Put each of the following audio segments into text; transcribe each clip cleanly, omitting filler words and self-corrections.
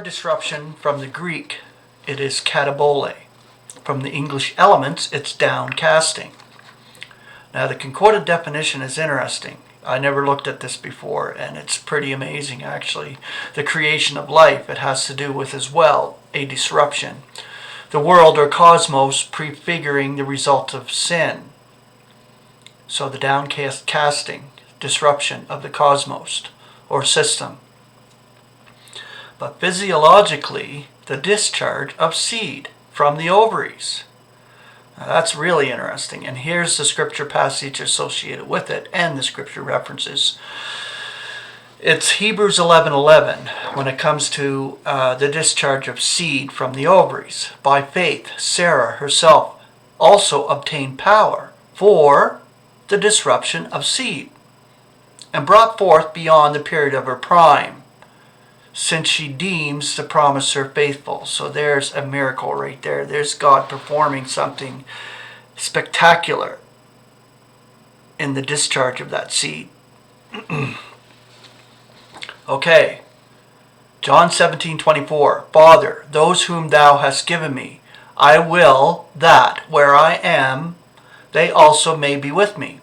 disruption from the Greek, it is katabole. From the English elements, it's downcasting. Now the concordant definition is interesting. I never looked at this before, and it's pretty amazing actually. The creation of life, it has to do with as well a disruption. The world or cosmos prefiguring the result of sin. So the downcasting, disruption of the cosmos or system. But physiologically, the discharge of seed from the ovaries. Now that's really interesting. And here's the scripture passage associated with it and the scripture references. It's Hebrews 11:11 when it comes to the discharge of seed from the ovaries. By faith, Sarah herself also obtained power for the disruption of seed and brought forth beyond the period of her prime, since she deems the promiser faithful. So there's a miracle right there. There's God performing something spectacular in the discharge of that seed. Okay, John 17:24. Father, those whom thou hast given me, I will that where I am, they also may be with me,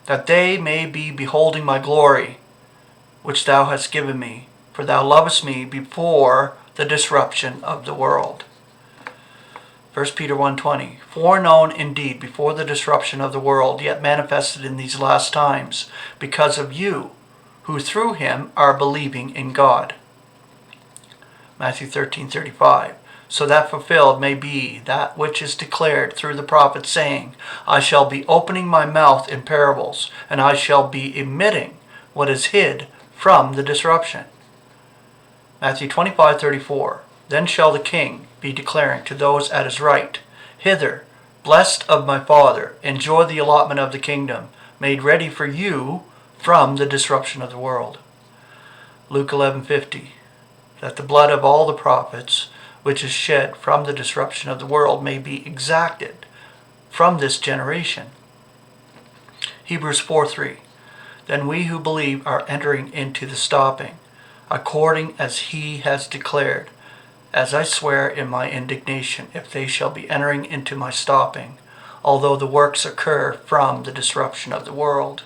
that they may be beholding my glory, which thou hast given me. For thou lovest me before the disruption of the world. 1 Peter 1:20. Foreknown indeed before the disruption of the world, yet manifested in these last times, because of you, who through him are believing in God. Matthew 13:35. So that fulfilled may be that which is declared through the prophet, saying, I shall be opening my mouth in parables, and I shall be emitting what is hid from the disruption. Matthew 25:34. Then shall the king be declaring to those at his right, Hither, blessed of my Father, enjoy the allotment of the kingdom, made ready for you from the disruption of the world. Luke 11:50. That the blood of all the prophets, which is shed from the disruption of the world, may be exacted from this generation. Hebrews 4:3. Then we who believe are entering into the stopping, according as he has declared, as I swear in my indignation, if they shall be entering into my stopping, although the works occur from the disruption of the world.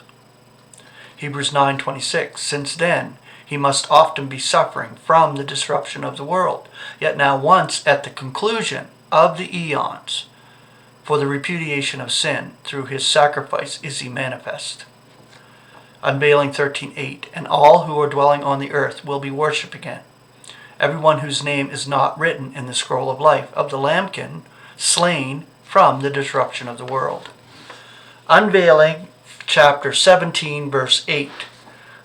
Hebrews 9:26. Since then he must often be suffering from the disruption of the world, yet now once at the conclusion of the eons, for the repudiation of sin through his sacrifice is he manifest. Unveiling 13:8. And all who are dwelling on the earth will be worshipping it, everyone whose name is not written in the scroll of life of the Lambkin, slain from the disruption of the world. Unveiling chapter 17 verse 8.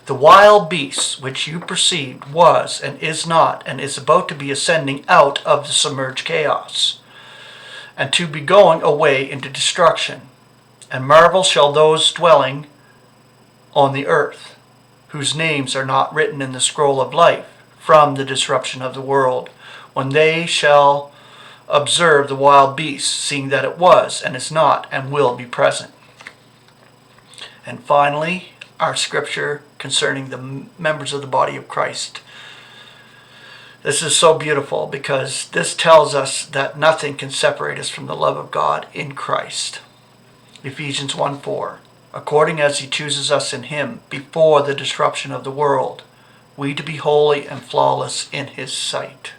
The wild beast which you perceived was and is not and is about to be ascending out of the submerged chaos, and to be going away into destruction. And marvel shall those dwelling on the earth, whose names are not written in the scroll of life from the disruption of the world, when they shall observe the wild beast, seeing that it was and is not and will be present. And finally, our scripture concerning the members of the body of Christ. This is so beautiful because this tells us that nothing can separate us from the love of God in Christ. Ephesians 1:4. According as he chooses us in him before the disruption of the world, we to be holy and flawless in his sight.